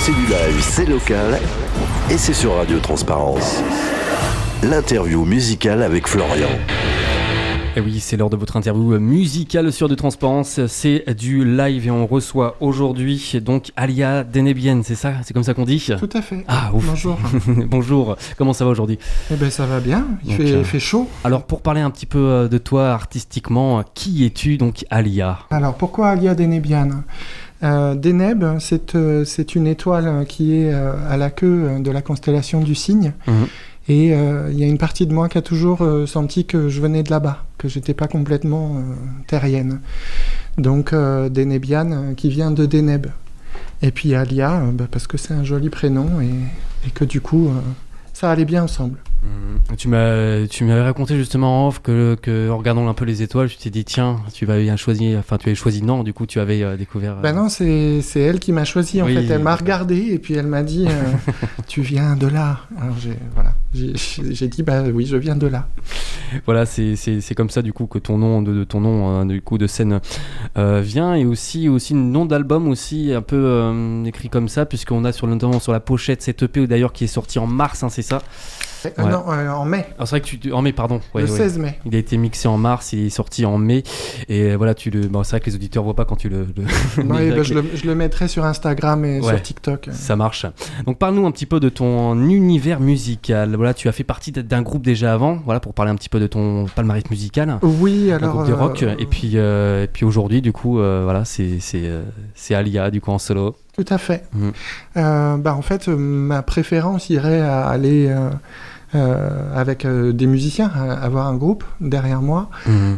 c'est du live, c'est local et c'est sur Radio Transparence. L'interview musicale avec Florian. Et oui, c'est l'heure de votre interview musicale sur de Transparence. C'est du live et on reçoit aujourd'hui donc Alia Denebian, c'est ça? C'est comme ça qu'on dit? Tout à fait. Ah ouf. Bonjour. Bonjour, comment ça va aujourd'hui? Eh ben ça va bien, il fait chaud. Alors pour parler un petit peu de toi artistiquement, qui es-tu donc Alia? Alors pourquoi Alia Denebian? Deneb, c'est une étoile qui est à la queue de la constellation du Cygne. Et il y a une partie de moi qui a toujours senti que je venais de là-bas, que j'étais pas complètement terrienne. Donc Denebian qui vient de Deneb. Et puis Alia, parce que c'est un joli prénom et que du coup ça allait bien ensemble. Tu m'avais raconté justement en off que en regardant un peu les étoiles, tu t'es dit tiens, tu avais choisi non, du coup tu avais découvert. Ben non, c'est elle qui m'a choisi en fait. Elle m'a regardé et puis elle m'a dit tu viens de là. Alors j'ai dit bah oui, je viens de là. Voilà, c'est comme ça du coup que ton nom du coup de scène vient, et aussi nom d'album aussi un peu écrit comme ça, puisqu'on a notamment sur la pochette cette EP d'ailleurs qui est sortie en mars, hein, c'est ça? Ouais. Non, en mai. Alors c'est vrai que en mai, pardon. Le 16 mai. Il a été mixé en mars, il est sorti en mai. Et voilà, c'est vrai que les auditeurs voient pas quand tu le. Oui, je le mettrai sur Instagram et sur TikTok. Ça marche. Donc parle-nous un petit peu de ton univers musical. Voilà, tu as fait partie d'un groupe déjà avant. Voilà, pour parler un petit peu de ton palmarès musical. Oui, alors. Un groupe de rock. Et puis aujourd'hui, du coup, voilà, c'est Alia, du coup en solo. Tout à fait. En fait, ma préférence irait à aller avec des musiciens, avoir un groupe derrière moi.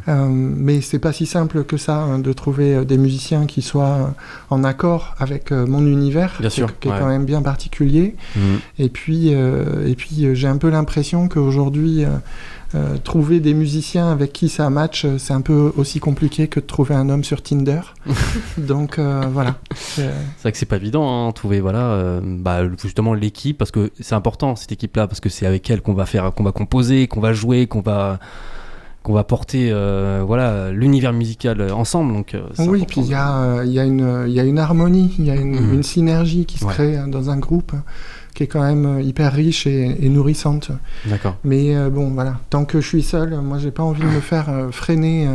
Mais c'est pas si simple que ça de trouver des musiciens qui soient en accord avec mon univers, qui est quand même bien particulier. Et puis j'ai un peu l'impression qu'aujourd'hui trouver des musiciens avec qui ça match, c'est un peu aussi compliqué que de trouver un homme sur Tinder. Donc voilà. C'est vrai que c'est pas évident, hein, trouver justement l'équipe, parce que c'est important cette équipe-là, parce que c'est avec elle qu'on va composer, qu'on va jouer, qu'on va porter l'univers musical ensemble. Donc oui, puis il y a une harmonie, il y a une synergie qui se crée dans un groupe qui est quand même hyper riche et nourrissante. D'accord. Mais voilà, tant que je suis seul, moi j'ai pas envie de me faire freiner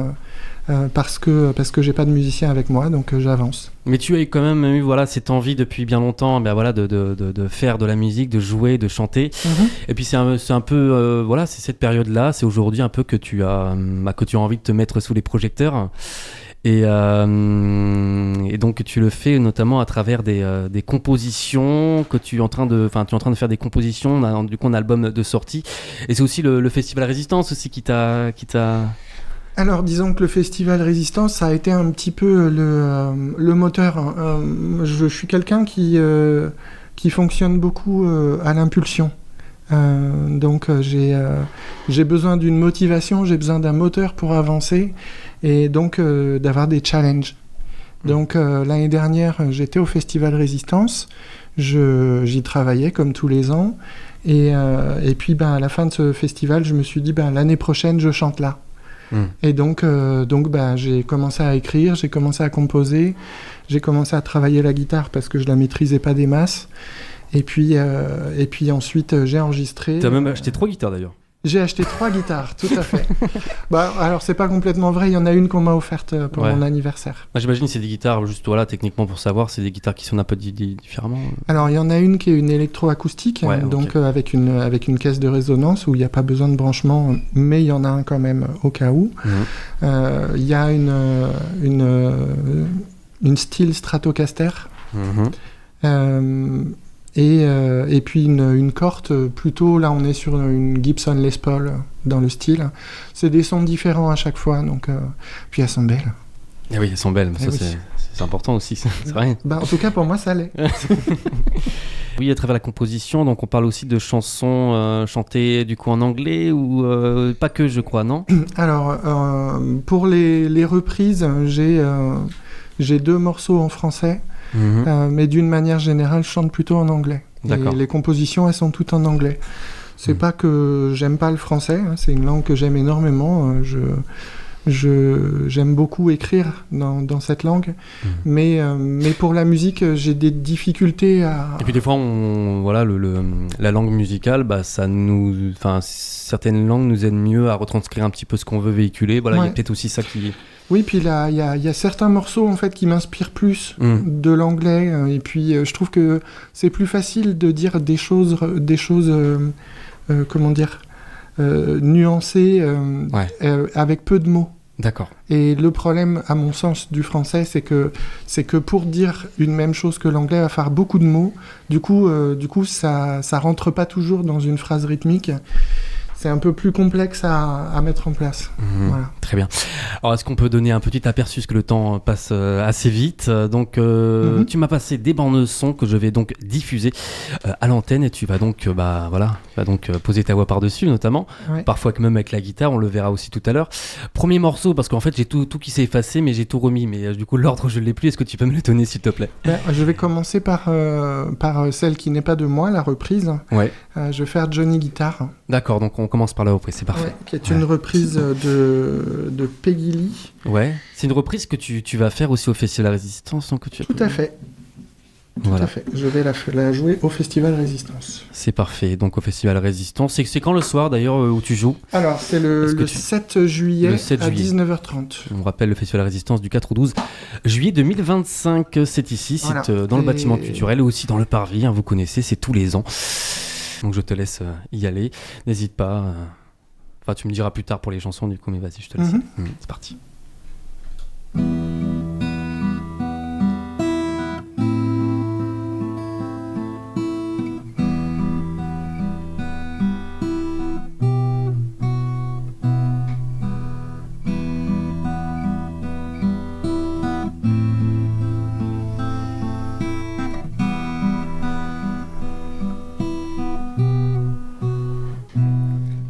parce que j'ai pas de musicien avec moi, donc j'avance. Mais tu as quand même eu cette envie depuis bien longtemps, de faire de la musique, de jouer, de chanter. Et puis c'est un peu c'est cette période-là, c'est aujourd'hui un peu que tu as envie de te mettre sous les projecteurs. Et donc tu le fais notamment à travers des compositions que tu es en train de faire des compositions. On a du coup un album de sortie, et c'est aussi le Festival Résistance aussi qui t'a. Alors disons que le Festival Résistance, ça a été un petit peu le moteur. Je suis quelqu'un qui fonctionne beaucoup à l'impulsion. Donc j'ai besoin d'une motivation, j'ai besoin d'un moteur pour avancer, et donc d'avoir des challenges. Donc l'année dernière, j'étais au Festival Résistance, j'y travaillais comme tous les ans, et puis à la fin de ce festival, je me suis dit l'année prochaine, je chante là. Et donc j'ai commencé à écrire, j'ai commencé à composer, j'ai commencé à travailler la guitare parce que je la maîtrisais pas des masses. Et puis ensuite j'ai enregistré. T'as même acheté 3 guitares d'ailleurs. J'ai acheté 3 guitares, tout à fait. Alors c'est pas complètement vrai, il y en a une qu'on m'a offerte pour mon anniversaire. J'imagine que c'est des guitares, juste techniquement pour savoir, c'est des guitares qui sonnent un peu différemment. Alors il y en a une qui est une électroacoustique, donc avec une caisse de résonance où il n'y a pas besoin de branchement, mais il y en a un quand même au cas où. Il y a une style Stratocaster. Et puis une Corte, plutôt là on est sur une Gibson Les Paul dans le style. C'est des sons différents à chaque fois, donc puis elles sont belles. Ah oui, elles sont belles, ça c'est important aussi, c'est vrai. En tout cas pour moi ça l'est. Oui, à travers la composition, donc on parle aussi de chansons chantées du coup en anglais ou pas que, je crois, non? Alors pour les reprises, j'ai 2 morceaux en français. Mais d'une manière générale, je chante plutôt en anglais. Et les compositions, elles sont toutes en anglais. C'est pas que j'aime pas le français, hein, c'est une langue que j'aime énormément. J'aime beaucoup écrire dans cette langue, mais pour la musique, j'ai des difficultés à... Et puis des fois, la langue musicale, certaines langues nous aident mieux à retranscrire un petit peu ce qu'on veut véhiculer. Voilà, il y a peut-être aussi ça qui... Oui, puis là, il y a certains morceaux en fait qui m'inspirent plus de l'anglais, et puis je trouve que c'est plus facile de dire des choses comment dire, nuancées, avec peu de mots. D'accord. Et le problème, à mon sens, du français, c'est que pour dire une même chose que l'anglais, il va falloir beaucoup de mots. Du coup, ça rentre pas toujours dans une phrase rythmique. C'est un peu plus complexe à mettre en place. Voilà. Très bien. Alors, est-ce qu'on peut donner un petit aperçu, parce que le temps passe assez vite. Donc, tu m'as passé des bandes son que je vais donc diffuser à l'antenne, et tu vas donc, poser ta voix par-dessus, notamment. Ouais. Parfois même avec la guitare, on le verra aussi tout à l'heure. Premier morceau, parce qu'en fait, j'ai tout qui s'est effacé, mais j'ai tout remis. Mais du coup, l'ordre, je ne l'ai plus. Est-ce que tu peux me le donner, s'il te plaît ? Je vais commencer par celle qui n'est pas de moi, la reprise. Ouais. Je vais faire Johnny Guitar. D'accord, donc on commence par la reprise, c'est parfait. Ouais, qui est une reprise de Peggy Lee. Ouais, c'est une reprise que tu vas faire aussi au Festival Résistance, donc que tu as... Tout à fait. Tout à fait. Je vais la jouer au Festival Résistance. C'est parfait, donc au Festival Résistance. C'est quand le soir d'ailleurs où tu joues ? Alors, c'est le 7 juillet à 19h30. On rappelle le Festival Résistance du 4 au 12 juillet 2025. C'est ici, voilà. C'est dans le bâtiment culturel, ou aussi dans le Parvis, vous connaissez, c'est tous les ans. Donc je te laisse y aller. N'hésite pas. Enfin, tu me diras plus tard pour les chansons, du coup, mais vas-y, je te laisse. C'est parti.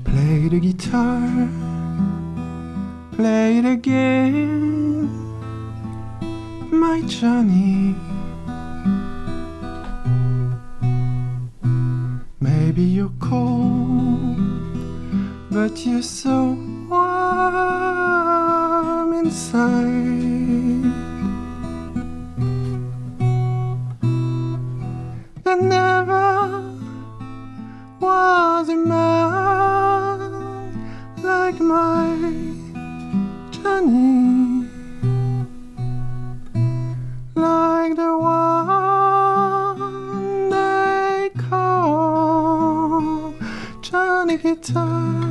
Play the guitar, play it again, my Johnny. Maybe you're cold, but you're so warm inside. There never was a man like my Johnny, like the one they call Johnny Guitar.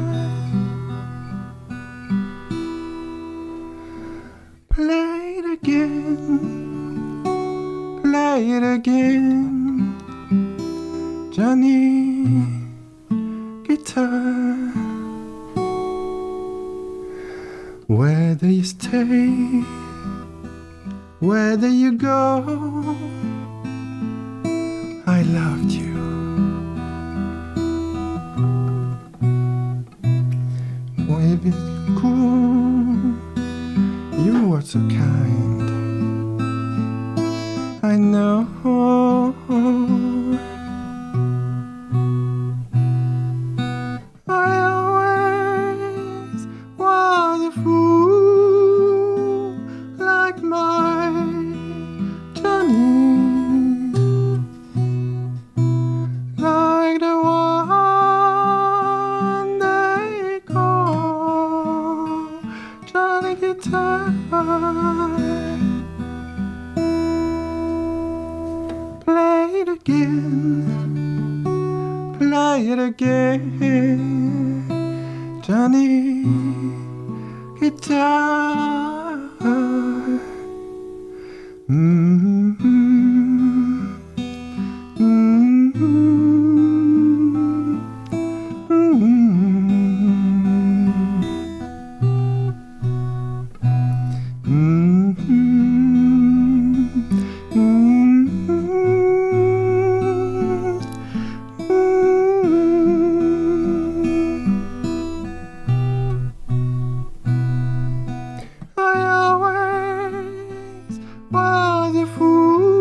Play it again, play it again, Johnny Guitar. Whether you stay, whether you go, I loved you. If it's cool, you were so kind. I know. Play it again, Johnny Guitar. I always was a fool.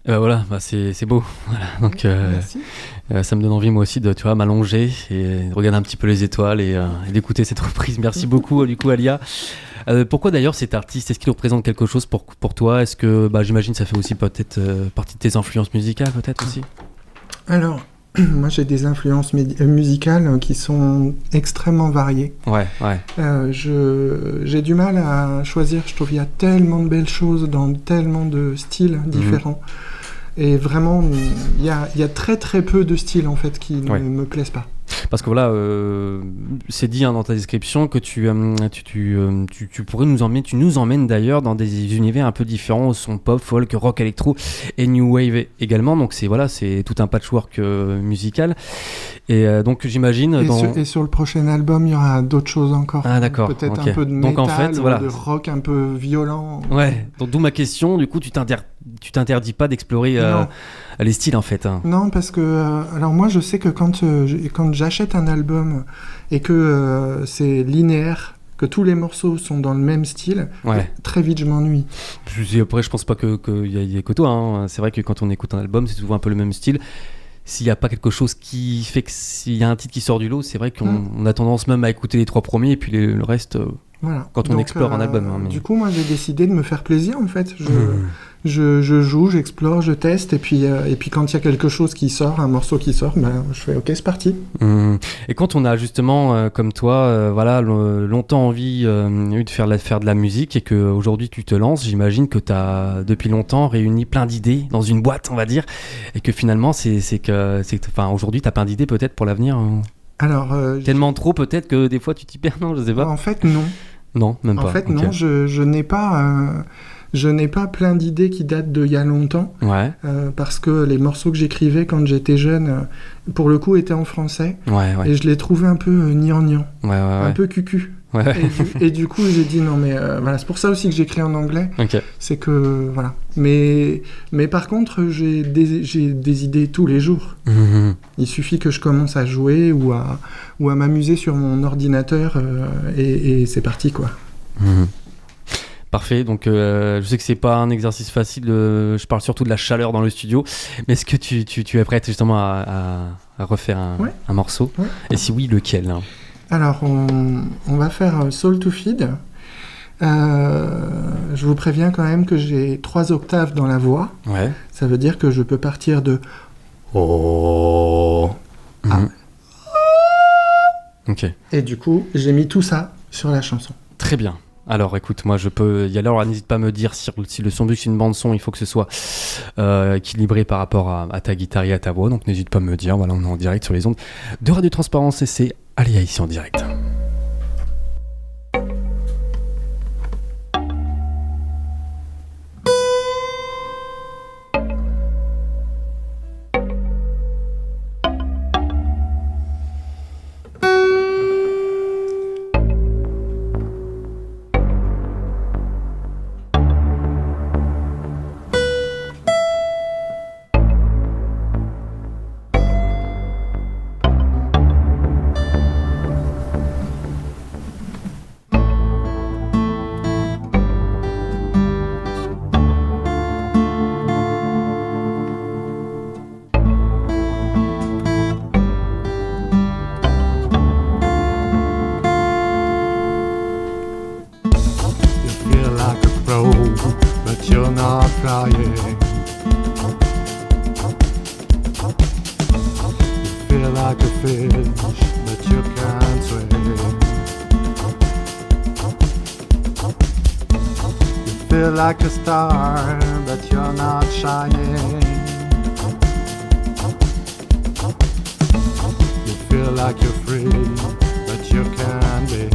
Voilà, c'est beau. Voilà, donc ça me donne envie moi aussi de m'allonger et de regarder un petit peu les étoiles et d'écouter cette reprise. Merci beaucoup du coup Alia. Pourquoi d'ailleurs cet artiste? Est-ce qu'il représente quelque chose pour toi? Est-ce que j'imagine ça fait aussi peut-être partie de tes influences musicales peut-être aussi? Alors, moi j'ai des influences musicales qui sont extrêmement variées. Ouais. J'ai du mal à choisir, je trouve qu'il y a tellement de belles choses dans tellement de styles différents. Et vraiment, il y a très très peu de styles en fait qui ne me plaisent pas. Parce que voilà, c'est dit dans ta description que tu pourrais nous emmènes d'ailleurs dans des univers un peu différents, au son pop, folk, rock, électro et new wave également. Donc c'est tout un patchwork musical. Et donc j'imagine. Et sur le prochain album, il y aura d'autres choses encore. Ah d'accord. Peut-être un peu de métal, donc, en fait, ou de rock un peu violent. Ouais. Donc d'où ma question. Du coup, tu t'interdis pas d'explorer les styles en fait. Non, parce que alors moi je sais que quand j'achète un album et que c'est linéaire, que tous les morceaux sont dans le même style, très vite je m'ennuie. Après, je pense pas qu'il y ait que toi. Hein. C'est vrai que quand on écoute un album, c'est souvent un peu le même style. S'il n'y a pas quelque chose qui fait que s'il y a un titre qui sort du lot, c'est vrai qu'on a tendance même à écouter les 3 premiers et puis le reste quand on explore un album. Mais... Du coup, moi j'ai décidé de me faire plaisir en fait. Je joue, j'explore, je teste, et puis quand il y a quelque chose qui sort, un morceau qui sort, je fais ok, c'est parti. Et quand on a justement, comme toi, longtemps envie de faire de la musique et qu'aujourd'hui tu te lances, j'imagine que tu as depuis longtemps réuni plein d'idées dans une boîte, on va dire, et que finalement aujourd'hui tu as plein d'idées peut-être pour l'avenir. Alors, tellement trop peut-être que des fois tu t'y perds, non, je sais pas. En fait, non. Non, même pas. En fait, non, je n'ai pas... Je n'ai pas plein d'idées qui datent d'il y a longtemps, parce que les morceaux que j'écrivais quand j'étais jeune, pour le coup, étaient en français, et je les trouvais un peu gnangnan, un peu cucu. Et du coup, j'ai dit non, mais c'est pour ça aussi que j'écris en anglais, c'est que, voilà. Mais par contre, j'ai des idées tous les jours. Il suffit que je commence à jouer ou à m'amuser sur mon ordinateur, et c'est parti, quoi. Parfait, donc je sais que c'est pas un exercice facile, je parle surtout de la chaleur dans le studio, mais est-ce que tu es prête justement à refaire un morceau? Et si oui, lequel? Alors, on va faire Soul to Feed. Je vous préviens quand même que j'ai 3 octaves dans la voix. Ça veut dire que je peux partir de Oh. Ok. Et du coup, j'ai mis tout ça sur la chanson. Très bien. Alors écoute, moi je peux y aller, alors n'hésite pas à me dire si le son, vu que c'est une bande son, il faut que ce soit équilibré par rapport à ta guitare et à ta voix, donc n'hésite pas à me dire, voilà, on est en direct sur les ondes de Radio Transparence et c'est Alia ici en direct. Like a star, but you're not shining. You feel like you're free, but you can't be.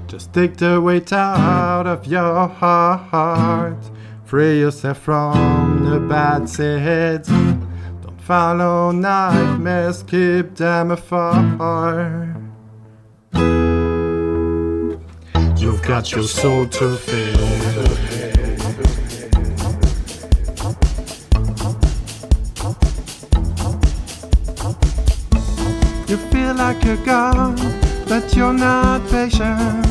Just take the weight out of your heart. Free yourself from the bad seeds. Don't follow nightmares, keep them afar. You've got your soul to feed. You feel like a god, but you're not patient.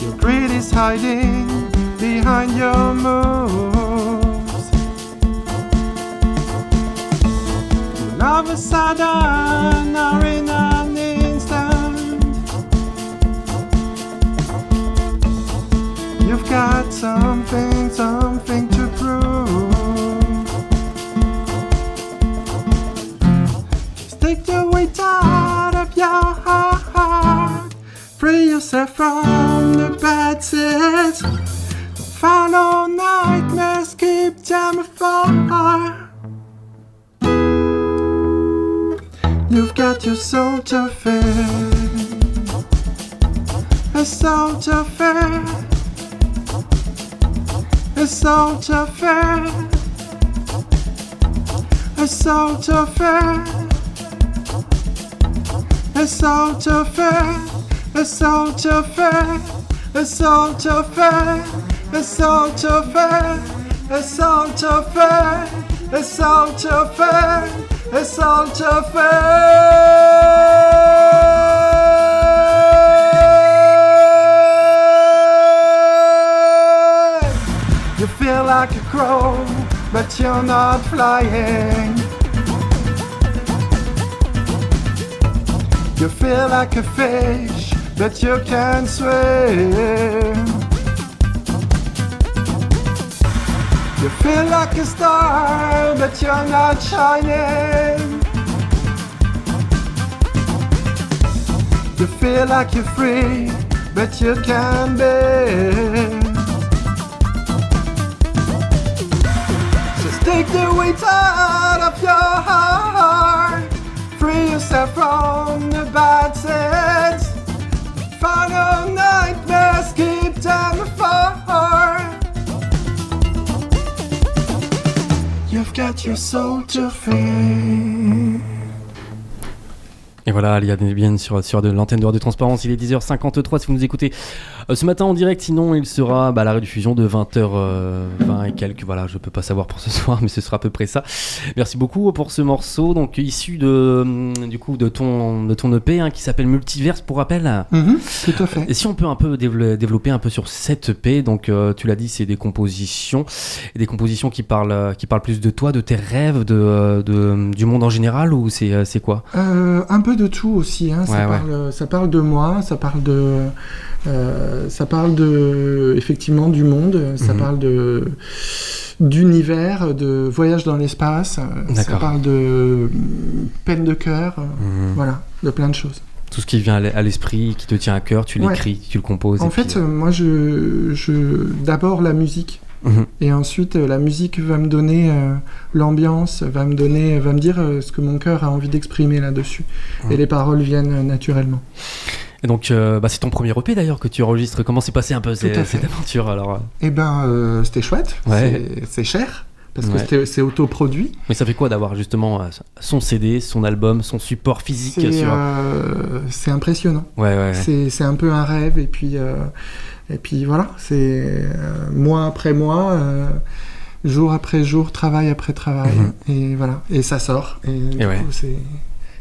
Your greed is hiding behind your moves. And all of a sudden, or in an instant, you've got something to prove. Take the weight out of your heart. Free yourself from the bad sins. Follow nightmares, keep them afar. You've got your soul to fear. A soul to fear. A soul to fear. A soul to fear. A soul to fear, a soul to fear, a soul to fear, a soul to fear, a soul to fear, a soul to fear, a soul to fear. You feel like a crow, but you're not flying. You feel like a fish, but you can't swim. You feel like a star, but you're not shining. You feel like you're free, but you can't be. Just take the weight out of your heart. Free yourself from the bad sins. Follow nightmares, keep them afar. You've got your soul to fear. Et voilà, il y a bien sur de l'antenne de Radio Transparence, il est 10h53 si vous nous écoutez ce matin en direct, sinon il sera à la rediffusion de 20h20 et quelques, voilà, je peux pas savoir pour ce soir, mais ce sera à peu près ça. Merci beaucoup pour ce morceau, donc issu de ton EP qui s'appelle Multiverse, pour rappel. Tout à fait. Et si on peut un peu développer un peu sur cette EP, donc tu l'as dit, c'est des compositions qui parlent plus de toi, de tes rêves, du monde en général, ou c'est quoi? Un peu de tout aussi, hein. Ça parle de moi, ça parle de effectivement du monde, ça parle d'univers, de voyage dans l'espace, ça parle de peine de cœur, voilà, de plein de choses. Tout ce qui vient à l'esprit, qui te tient à cœur, tu l'écris, tu le composes. En fait, moi, d'abord la musique. Et ensuite, la musique va me donner l'ambiance, va me dire ce que mon cœur a envie d'exprimer là-dessus. Et les paroles viennent naturellement. Et donc, c'est ton premier EP d'ailleurs que tu enregistres. Comment s'est passée un peu cette aventure alors? Eh ben, c'était chouette. Ouais. C'est cher. Parce que c'est autoproduit. Mais ça fait quoi d'avoir justement son CD, son album, son support physique c'est impressionnant. Ouais. C'est un peu un rêve. Et puis voilà, c'est mois après mois, jour après jour, travail après travail. Et voilà, et ça sort. Et du coup,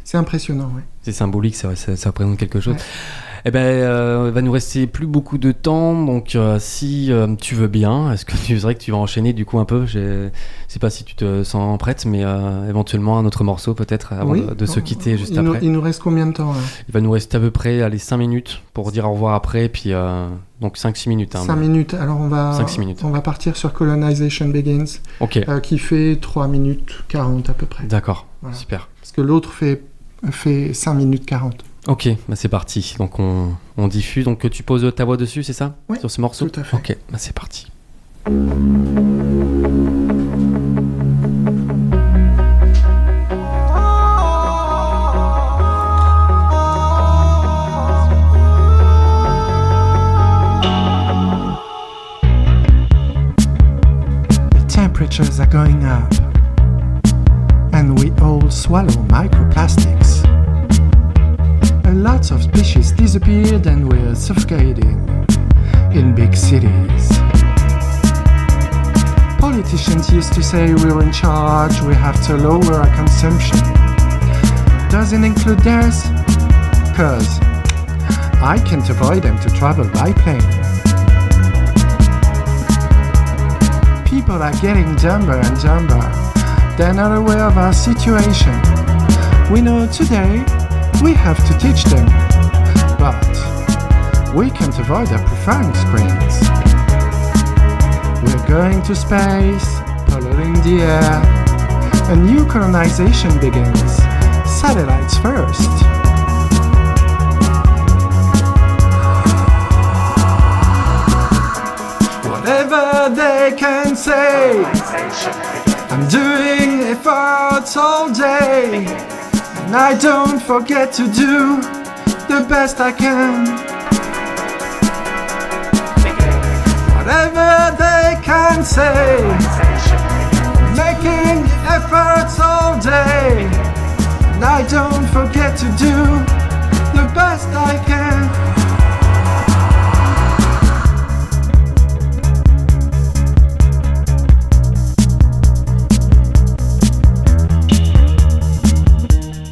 c'est impressionnant. Ouais. C'est symbolique, ça représente quelque chose. Ouais. Eh ben, il va nous rester plus beaucoup de temps, donc si tu veux bien, est-ce que tu dirais que tu vas enchaîner du coup un peu? Je sais pas si tu te sens prête, mais éventuellement un autre morceau peut-être avant de se quitter juste après. Il nous reste combien de temps là? Il va nous rester à peu près 5 minutes pour dire au revoir après, puis donc 5-6 minutes. 5 minutes, alors on va partir sur Colonization Begins, qui fait 3 minutes 40 à peu près. D'accord, voilà. Super. Parce que l'autre fait 5 minutes 40. Ok, c'est parti. Donc on diffuse. Donc tu poses ta voix dessus, c'est ça? Oui, sur ce morceau? Tout à fait. Ok, c'est parti. The temperatures are going up, and we all swallow microplastics. Lots of species disappeared and we're suffocating in big cities. Politicians used to say we're in charge, we have to lower our consumption. Doesn't include theirs, cause I can't avoid them to travel by plane. People are getting dumber and dumber, they're not aware of our situation. We know today we have to teach them, but we can't avoid their preferring screens. We're going to space, polluting the air. A new colonization begins. Satellites first. Whatever they can say, I'm doing efforts all day, and I don't forget to do the best I can. Whatever they can say, making efforts all day, and I don't forget to do the best I can.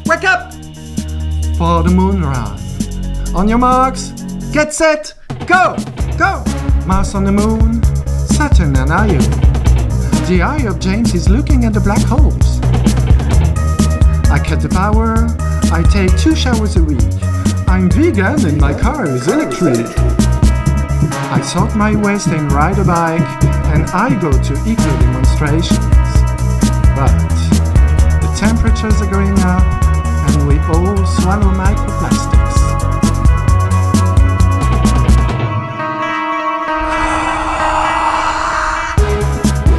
Wake up for the moon run. On your marks, get set, go, go! Mars on the moon, Saturn and Io. The eye of James is looking at the black holes. I cut the power, I take 2 showers a week. I'm vegan and my car is electric. I sort my waste and ride a bike, and I go to eco demonstrations. But the temperatures are going up, and we all swallow microplastics.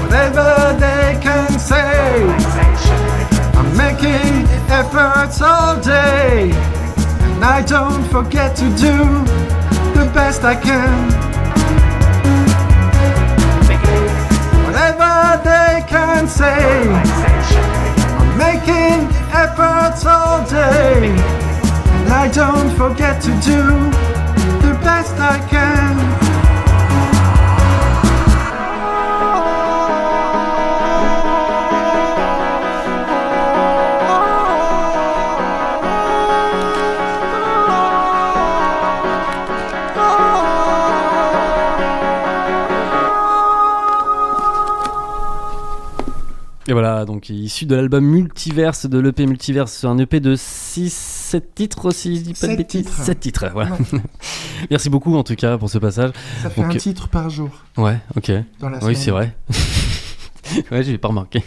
Whatever they can say, I'm making efforts all day, and I don't forget to do the best I can. Whatever they can say, I'm making efforts all day, and I don't forget to do the best I can. Et voilà, donc issu de l'album Multiverse, de l'EP Multiverse, un EP de 7 titres, si je dis pas de bêtises. 7 titres, voilà. Ouais. Merci beaucoup en tout cas pour ce passage. Ça fait donc, un titre par jour. Ouais, ok. Dans la oui, semaine. c'est vrai. Ouais, j'ai pas remarqué.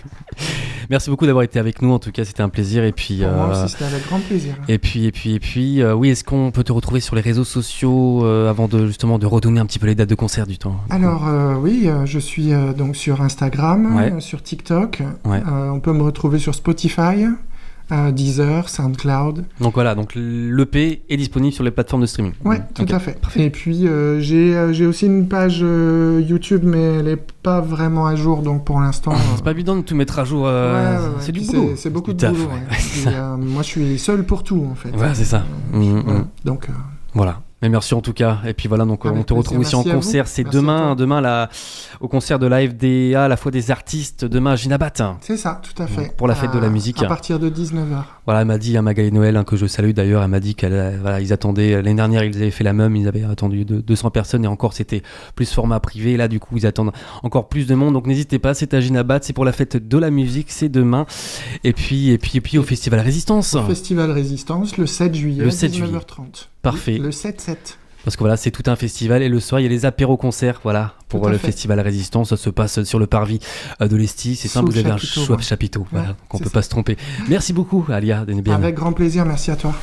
Merci beaucoup d'avoir été avec nous, en tout cas c'était un plaisir. Et puis, pour moi aussi c'était avec grand plaisir. Et puis, oui, est-ce qu'on peut te retrouver sur les réseaux sociaux avant de justement de redonner un petit peu les dates de concert du temps? Alors oui, je suis donc sur Instagram, ouais. Sur TikTok. Ouais. On peut me retrouver sur Spotify, Deezer, SoundCloud. Donc voilà, donc l'EP est disponible sur les plateformes de streaming. Ouais, tout okay. à fait. Parfait. Et puis j'ai aussi une page YouTube, mais elle est pas vraiment à jour, donc pour l'instant. C'est pas évident de tout mettre à jour. Ouais. C'est du boulot. C'est beaucoup de boulot. Ouais. Puis, moi, je suis seul pour tout, en fait. Ouais, c'est ça. Donc. Voilà. Mais merci en tout cas. Et puis voilà, donc on te retrouve aussi en concert. C'est demain là, au concert de l'AFDA, à la fois des artistes, demain à Ginabat. C'est ça, tout à fait. Donc, pour la fête de la musique. À partir de 19h. Voilà, elle m'a dit, Magali Noël, que je salue d'ailleurs, elle m'a dit qu'ils attendaient, l'année dernière ils avaient fait la même, ils avaient attendu 200 personnes et encore c'était plus format privé. Là du coup ils attendent encore plus de monde. Donc n'hésitez pas, c'est à Ginabat, c'est pour la fête de la musique, c'est demain. Et puis au Festival Résistance. Au Festival Résistance, le 7 juillet, 19h30. Parfait. Le 7-7. Parce que voilà, c'est tout un festival et le soir il y a les apéros-concerts, voilà, pour le Festival Résistance. Ça se passe sur le parvis de l'Esti. C'est simple, vous avez un chouette chapiteau. Voilà, donc on peut pas se tromper. Merci beaucoup, Alia Denbian. Avec grand plaisir, merci à toi.